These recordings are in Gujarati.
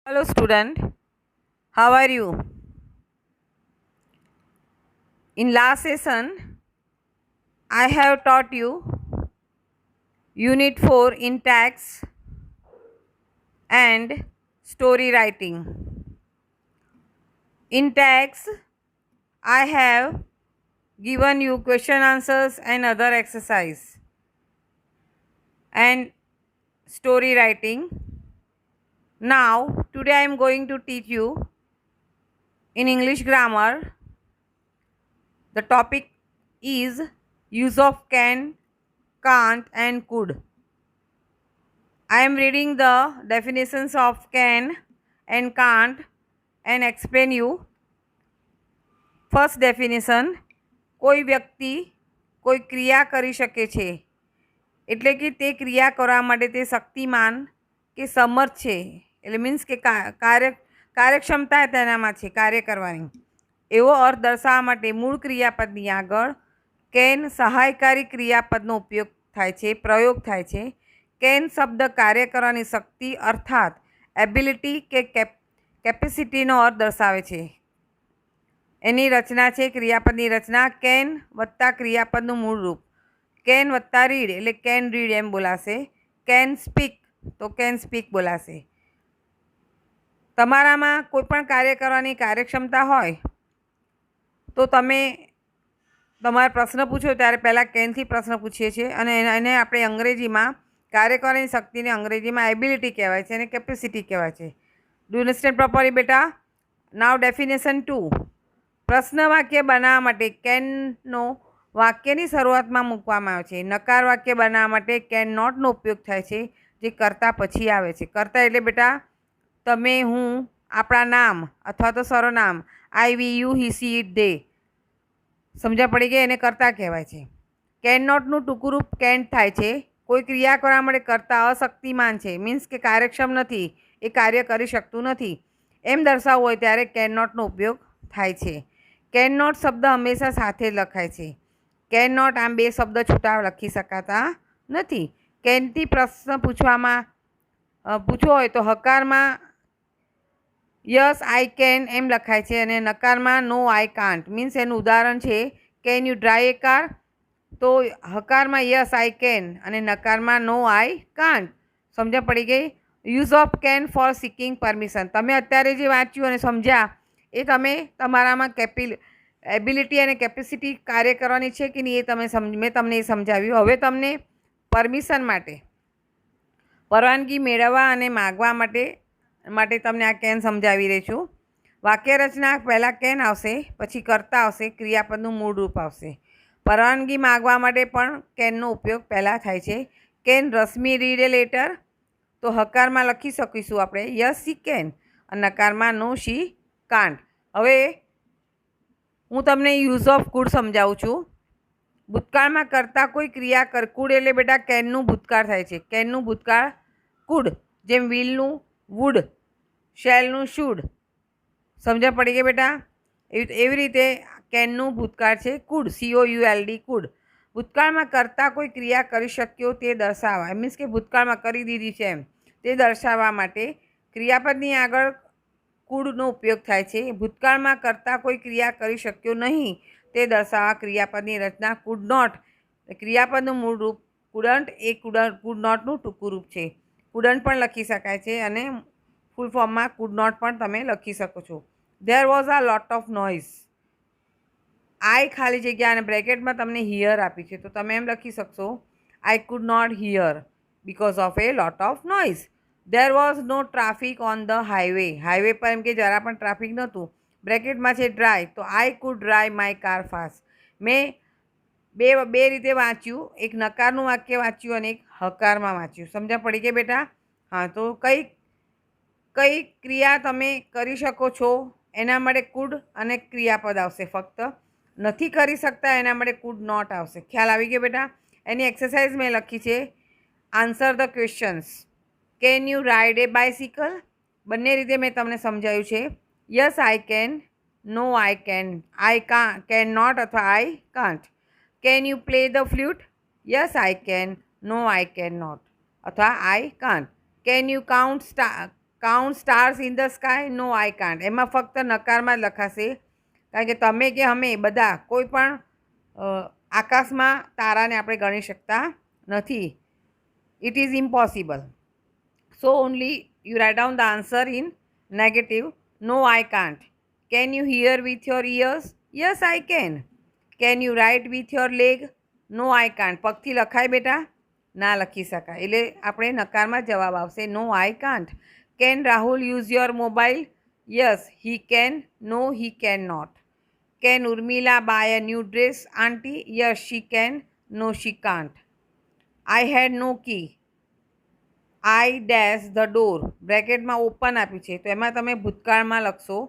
Hello, student. How are you? In last session, I have taught you Unit 4 in tax and story writing. In tax, I have given you question answers and other exercise. And story writing. Now, today I am going to teach you in English grammar. The topic is use of can, can't, and could. I am reading the definitions of can and can't and explain you. First definition, કોઈ વ્યક્તિ કોઈ ક્રિયા કરી શકે છે એટલે કે તે ક્રિયા કરવા માટે તે શક્તિમાન કે સમર્થ છે, એટલે મીન્સ કે કાર્યક્ષમતા તેનામાં છે કાર્ય કરવાની, એવો અર્થ દર્શાવવા માટે મૂળ ક્રિયાપદની આગળ કેન સહાયકારી ક્રિયાપદનો પ્રયોગ થાય છે. કેન શબ્દ કાર્ય કરવાની શક્તિ અર્થાત એબિલિટી કે કેપેસિટીનો અર્થ દર્શાવે છે. એની રચના છે ક્રિયાપદની રચના કેન વત્તા ક્રિયાપદનું મૂળ રૂપ. કેન વત્તા રીડ એટલે કેન રીડ એમ બોલાશે. કેન સ્પીક તો કેન સ્પીક બોલાશે. તમારામાં કોઈ પણ કાર્ય કરવાની કાર્યક્ષમતા હોય તો તમે તમારે પ્રશ્ન પૂછો ત્યારે પહેલાં કેનથી પ્રશ્ન પૂછીએ છીએ અને એને આપણે અંગ્રેજીમાં કાર્ય કરવાની શક્તિને અંગ્રેજીમાં એબિલિટી કહેવાય છે અને કેપેસિટી કહેવાય છે. ડુ અન્ડરસ્ટેન્ડ પ્રોપરલી બેટા? નાવ ડેફિનેશન 2. પ્રશ્ન વાક્ય બનાવવા માટે કેનનો વાક્યની શરૂઆતમાં મૂકવામાં આવે છે. નકાર વાક્ય બનાવવા માટે કેન નોટનો ઉપયોગ થાય છે, જે કરતા પછી આવે છે. કરતા એટલે બેટા તમે, હું, આપણા નામ અથવા તો સરોનામ, આઈ, વી, યુ, હી, સી, ઇટ, દે. સમજ્યા પડી ગઈ? એને કરતા કહેવાય છે. કેન નોટનું ટૂંકું રૂપ કેન્ટ થાય છે. કોઈ ક્રિયા કરવા માટે કરતા અશક્તિમાન છે, મીન્સ કે કાર્યક્ષમ નથી, એ કાર્ય કરી શકતું નથી એમ દર્શાવવું હોય ત્યારે કેન નોટનો ઉપયોગ થાય છે. કેન નોટ શબ્દ હંમેશા સાથે જ લખાય છે. કેન નોટ આમ બે શબ્દ છૂટા લખી શકાતા નથી. કેનથી પ્રશ્ન પૂછવો હોય તો હકારમાં યસ આઈ કેન એમ લખાય છે અને નકારમાં નો આઈ કાન્ટ. મીન્સ એનું ઉદાહરણ છે can you drive a car, તો હકારમાં યસ આઈ કેન અને નકારમાં નો આઈ કાન્ટ. સમજ પડી ગઈ? Use of can for seeking permission. તમે અત્યારે જે વાંચ્યું અને સમજ્યા એ તમે તમારામાં એબિલિટી અને કેપેસિટી કાર્ય કરવાની છે કે નહીં એ મેં તમને એ સમજાવ્યું. હવે તમને પરમિશન માટે, પરવાનગી મેળવવા અને માગવા માટે તમને આ કેન સમજાવી રહી છું. વાક્ય રચના પહેલાં કેન આવશે, પછી કરતા આવશે, ક્રિયાપદનું મૂળ રૂપ આવશે. પરવાનગી માગવા માટે પણ કેનનો ઉપયોગ પહેલાં થાય છે. Can Rashmi read A letter? તો હકારમાં લખી શકીશું આપણે યસ શી કેન અને નકારમાં નો શી કાન્ટ. હવે હું તમને યુઝ ઓફ કુડ સમજાવું છું. ભૂતકાળમાં કરતા કોઈ ક્રિયા કુડ એટલે બેટા કેનનું ભૂતકાળ થાય છે. કેનનું ભૂતકાળ કુડ, જેમ વિલનું વુડ, શેલનું શુડ. સમજ પડી ગઈ બેટા? એવી રીતે કેનનું ભૂતકાળ છે કુડ, COULD કુડ. ભૂતકાળમાં કરતા કોઈ ક્રિયા કરી શક્યો તે દર્શાવવા, મીન્સ કે ભૂતકાળમાં કરી દીધી છે એમ તે દર્શાવવા માટે ક્રિયાપદની આગળ કુડનો ઉપયોગ થાય છે. ભૂતકાળમાં કરતા કોઈ ક્રિયા કરી શક્યો નહીં તે દર્શાવવા ક્રિયાપદની રચના કુડ નોટ. ક્રિયાપદનું મૂળ રૂપ કુડન્ટ એ કુડ નોટનું ટૂંકું રૂપ છે. કુડન્ટ પણ લખી શકાય છે અને ફૂલ ફોર્મમાં કુડ નોટ પણ તમે લખી શકો છો. There was a lot of noise. I ખાલી જગ્યા અને બ્રેકેટમાં તમને હિયર આપી છે તો તમે એમ લખી શકશો I could not hear because of a lot of noise. There was no traffic on the highway. Highway પર એમ કે જરા પણ ટ્રાફિક નહોતું. બ્રેકેટમાં છે ડ્રાય, તો I could dry my car fast. મેં બે રીતે વાંચ્યું, એક નકારનું વાક્ય વાંચ્યું અને એક હકારમાં વાંચ્યું. સમજ્યા પડી ગઈ બેટા? હા, તો કઈ ક્રિયા તમે કરી શકો છો એના માટે કુડ અને ક્રિયાપદ આવશે. ફક્ત નથી કરી શકતા એના માટે કુડ નોટ આવશે. ખ્યાલ આવી ગયો બેટા? એની એક્સરસાઇઝ મેં લખી છે. Answer the questions. Can you ride a bicycle? બંને રીતે મેં તમને સમજાવ્યું છે. Yes I can, no I can, can not અથવા I can't. Can you play the flute? Yes I can, no I can not અથવા I can't. Can you count count stars in the sky? No I can't. એમાં ફક્ત નકારમાં જ લખાશે, કારણ કે તમે કે અમે બધા કોઈ પણ આકાશમાં તારાને આપણે ગણી શકતા નથી. It is impossible. So only you write down the answer in negative. No I can't. Can you hear with your ears? Yes I can. Can you write with your leg? No I can't. પગથી લખાય બેટા? ના લખી શકાય. એટલે આપણે નકારમાં જવાબ આવશે no I can't. Can Rahul use your mobile? Yes he can. No he can not. Can Urmila buy a new dress aunty? Yes she can. No she can't. I had no key. I dash the door. બ્રેકેટમાં ઓપન આપ્યું છે, તો એમાં તમે ભૂતકાળમાં લખશો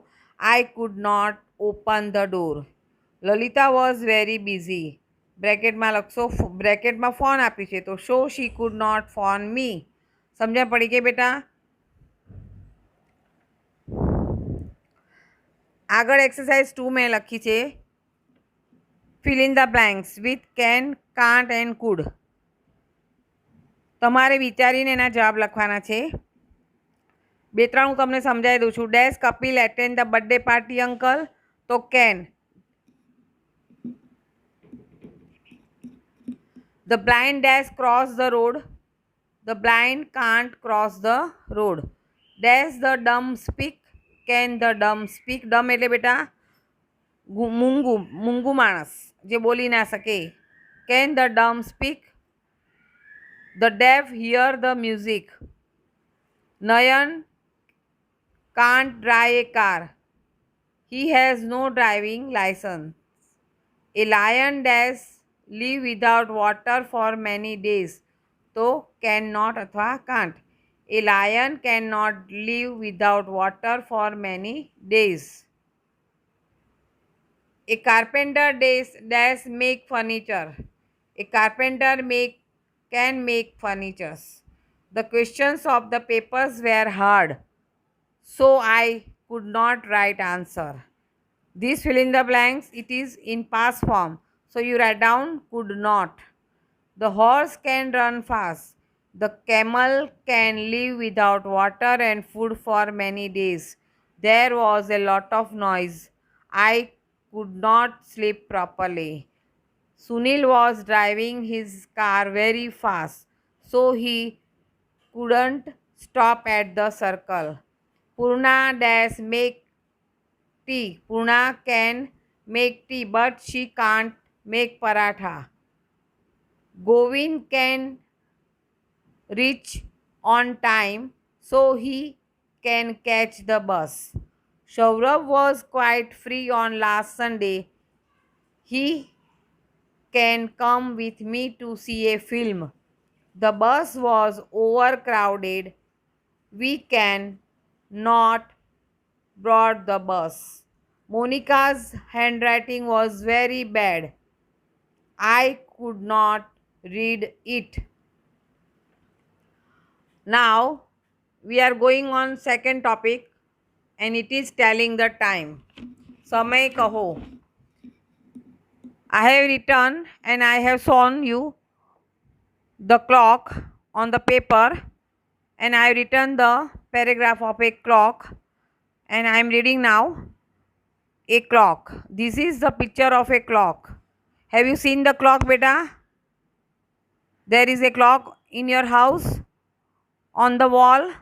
I could not open the door. Lalita was very busy. બ્રેકેટમાં લખશો, બ્રેકેટમાં ફોન આપ્યું છે, તો so she could not phone મી. સમજણ પડી ગઈ બેટા? આગળ એક્સરસાઇઝ 2 મેં લખી છે, fill in the blanks with can, can't and could. તમારે વિચારીને એના જવાબ લખવાના છે. 2-3 હું તમને સમજાવી દઉં છું. Dash Kapil attend the birthday party uncle? તો can. The blind dash cross the road? The blind can't cross the road. Dash the dumb speak? Can the dumb speak? Dumb એટલે બેટા મૂંગું માણસ જે બોલી ના શકે. Can the dumb speak? The deaf hear the music? Nayan can't drive a car. He has no driving licence. A lion dash live without water for many days? તો કેન નોટ અથવા can't. A lion can not live without water for many days. A carpenter dash make furniture? A carpenter can make furniture. The questions of the papers were hard, so I could not write answer. This fill in the blanks, it is in past form, so you write down could not. The horse can run fast. The camel can live without water and food for many days. There was a lot of noise. I could not sleep properly. Sunil was driving his car very fast, so he couldn't stop at the circle. Purna dash make tea. Purna can make tea, but she can't make paratha. Govind can reach on time, so he can catch the bus. Saurabh was quite free on last Sunday. He can come with me to see a film. The bus was overcrowded. We can not board the bus. Monica's handwriting was very bad. I could not read it. Now we are going on second topic, and it is telling the time. समय कहो. I have written and I have shown you the clock on the paper, and I have written the paragraph of a clock, and I am reading now a clock. This is the picture of a clock. Have you seen the clock, beta? There is a clock in your house on the wall,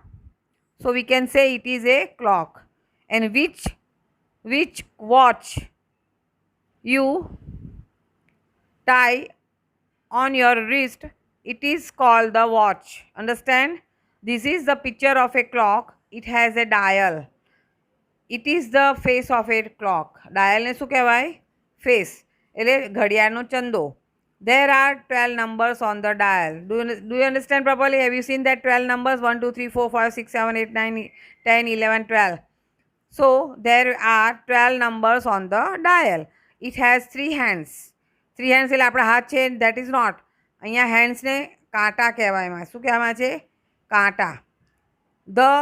so we can say it is a clock. And which watch you tie on your wrist, it is called the watch. Understand? This is the picture of a clock. It has a dial. It is the face of a clock. Dial ને શું કહેવાય? Face. એટલે ઘડિયાળનો ચંદો. There are 12 numbers on the dial. Do you understand properly? Have you seen that 12 numbers? 1, 2, 3, 4, 5, 6, 7, 8, 9, 10, 11, 12. So there are 12 numbers on the dial. It has 3 hands. 3 hands એટલે આપણા હાથ છે, that is not. અહીંયા handsને કાંટા કહેવાય. શું કહેવામાં છે? કાંટા. The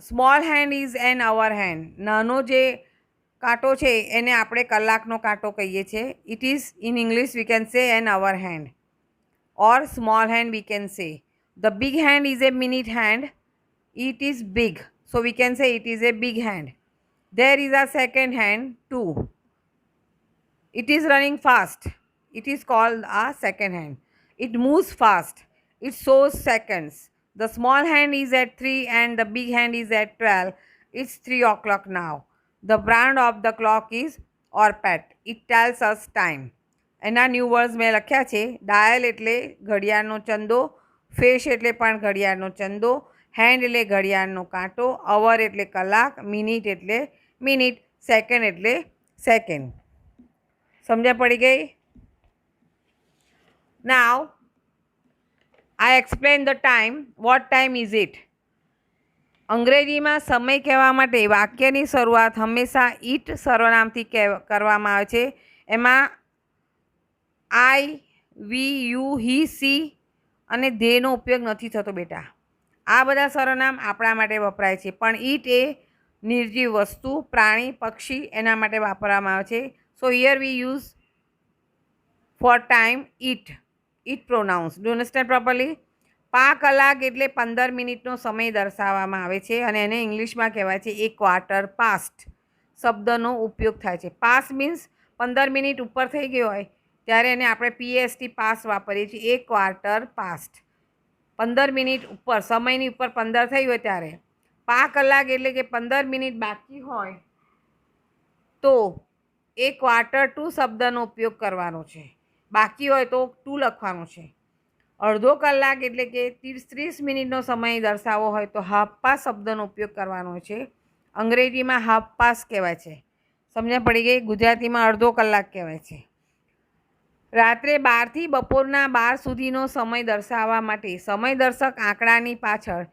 small hand is an hour hand. નાનો જે કાંટો છે એને આપણે કલાકનો કાંટો કહીએ છીએ. It is in English we can say an hour hand, or small hand we can say. The big hand is a minute hand. It is big. So we can say it is a big hand. There is a second hand too. It is running fast. It is called a second hand. It moves fast. It shows seconds. The small hand is at 3 and the big hand is at 12. It's 3 o'clock now. The brand of the clock is Orpet. It tells us time. એના ન્યૂ વર્ડ્સ મેં લખ્યા છે. ડાયલ એટલે ઘડિયાળનો ચંદો, ફેસ એટલે પણ ઘડિયાળનો ચંદો, હેન્ડ એટલે ઘડિયાળનો કાંટો, અવર એટલે કલાક, મિનિટ એટલે મિનિટ, સેકન્ડ એટલે સેકન્ડ. સમજણ પડી ગઈ? નાવ I explain the time. What time is it? અંગ્રેજીમાં સમય કહેવા માટે વાક્યની શરૂઆત હંમેશા ઇટ સર્વનામથી કરવામાં આવે છે. એમાં આઈ, વી, યુ, હી, સી અને ધેનો ઉપયોગ નથી થતો બેટા. આ બધા સર્વનામ આપણા માટે વપરાય છે, પણ ઇટ એ નિર્જીવ વસ્તુ, પ્રાણી, પક્ષી એના માટે વાપરવામાં આવે છે. સો here we use for time it pronounce. Do understand properly? પા કલાક એટલે 15 મિનિટનો સમય દર્શાવવામાં આવે છે અને એને ઇંગ્લિશમાં કહેવાય છે એ ક્વાર્ટર પાસ્ટ શબ્દનો ઉપયોગ થાય છે. પાસ મીન્સ 15 મિનિટ ઉપર થઈ ગયો હોય ત્યારે એને આપણે PST પાસ વાપરીએ છીએ. એ ક્વાર્ટર પાસ્ટ 15 મિનિટ ઉપર, સમયની ઉપર 15 થઈ હોય ત્યારે. પા કલાક એટલે કે 15 મિનિટ બાકી હોય તો એ ક્વાર્ટર ટુ શબ્દનો ઉપયોગ કરવાનો છે. બાકી હોય તો ટુ લખવાનું છે. અડધો કલાક એટલે કે 30 મિનિટનો સમય દર્શાવવો હોય તો હાફ પાસ શબ્દનો ઉપયોગ કરવાનો છે. અંગ્રેજીમાં હાફ પાસ કહેવાય છે. સમજણ પડી ગઈ? ગુજરાતીમાં અડધો કલાક કહેવાય છે. રાત્રે 12 થી બપોરના 12 સુધીનો સમય દર્શાવવા માટે સમયદર્શક આંકડાની પાછળ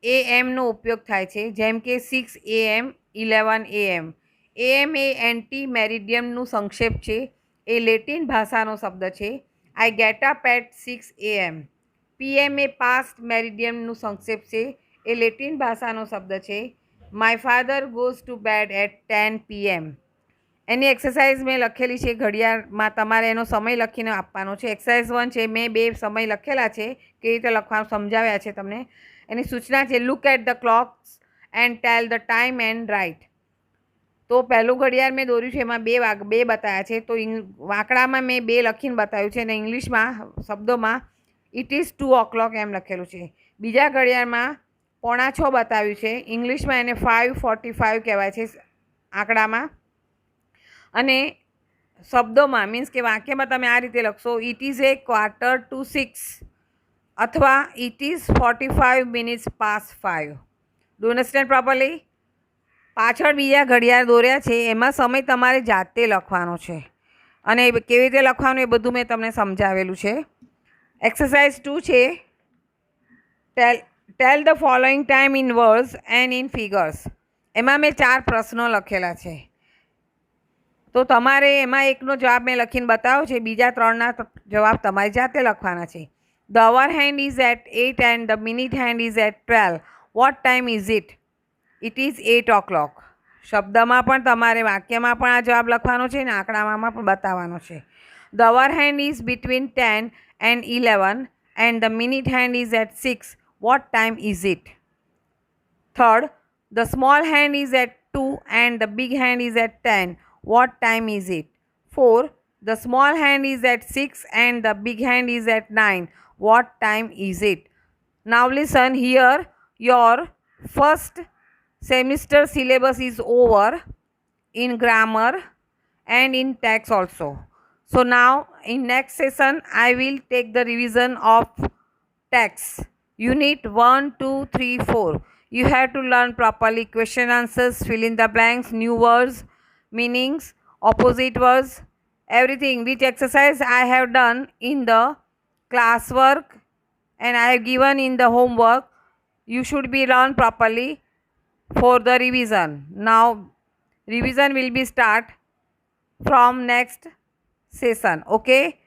AM નો ઉપયોગ થાય છે. જેમ કે 6 AM, 11 AM. AM એ એન્ટી મેરિડિયમનું સંક્ષેપ છે. એ લેટિન ભાષાનો શબ્દ છે. I get up at 6 AM. PM એ પાસ્ટ મેરિડિયમનું સંક્ષેપ છે. એ લેટિન ભાષાનો શબ્દ છે. My father goes to bed at 10 PM. Any exercise મેં લખેલી છે ઘડિયાળમાં. તમારે એનો સમય લખીને આપવાનો છે. એક્સરસાઇઝ 1 છે. મેં 2 સમય લખેલા છે, કેવી રીતે લખવાનું સમજાવ્યા છે તમને. એની સૂચના છે look at the clocks and tell the time and write. તો પહેલું ઘડિયાળ મેં દોર્યું છે, એમાં 2 બતાવ્યા છે. તો આંકડામાં મેં 2 લખીને બતાવ્યું છે અને ઇંગ્લિશમાં શબ્દોમાં ઇટ ઇઝ 2 o'clock એમ લખેલું છે. બીજા ઘડિયાળમાં 5:45 બતાવ્યું છે. ઇંગ્લિશમાં એને 5:45 કહેવાય છે આંકડામાં. અને શબ્દોમાં મીન્સ કે વાક્યમાં તમે આ રીતે લખશો it is A quarter to 6 અથવા it is 45 minutes past 5. Do understand properly? પાછળ બીજા ઘડિયાળ દોર્યા છે, એમાં સમય તમારે જાતે લખવાનો છે અને કેવી રીતે લખવાનું એ બધું મેં તમને સમજાવેલું છે. એક્સરસાઇઝ 2 છે tell the following time in words and in figures. એમાં મેં 4 પ્રશ્નો લખેલા છે. તો તમારે એમાં એકનો જવાબ મેં લખીને બતાવ્યો છે, બીજા 3ના જવાબ તમારે જાતે લખવાના છે. The hour hand is at 8 and the minute hand is at 12. What time is it? It is 8 o'clock. શબ્દમાં પણ તમારે વાક્યમાં પણ આ જવાબ લખવાનો છે અને આંકડામાં પણ બતાવવાનો છે. The hour hand is between 10 and 11 and the minute hand is at 6. What time is it? Third, the small hand is at 2 and the big hand is at 10. What time is it? 4, the small hand is at 6 and the big hand is at 9. What time is it? Now listen here, your first semester syllabus is over in grammar and in text also. So now in next session I will take the revision of text. Unit 1, 2, 3, 4. You have to learn properly question answers, fill in the blanks, new words, meanings, opposite words, everything which exercise I have done in the classwork and I have given in the homework. You should be learned properly for the revision. Now revision will be start from next session. Okay,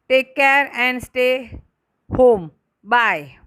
take care and stay home. Bye.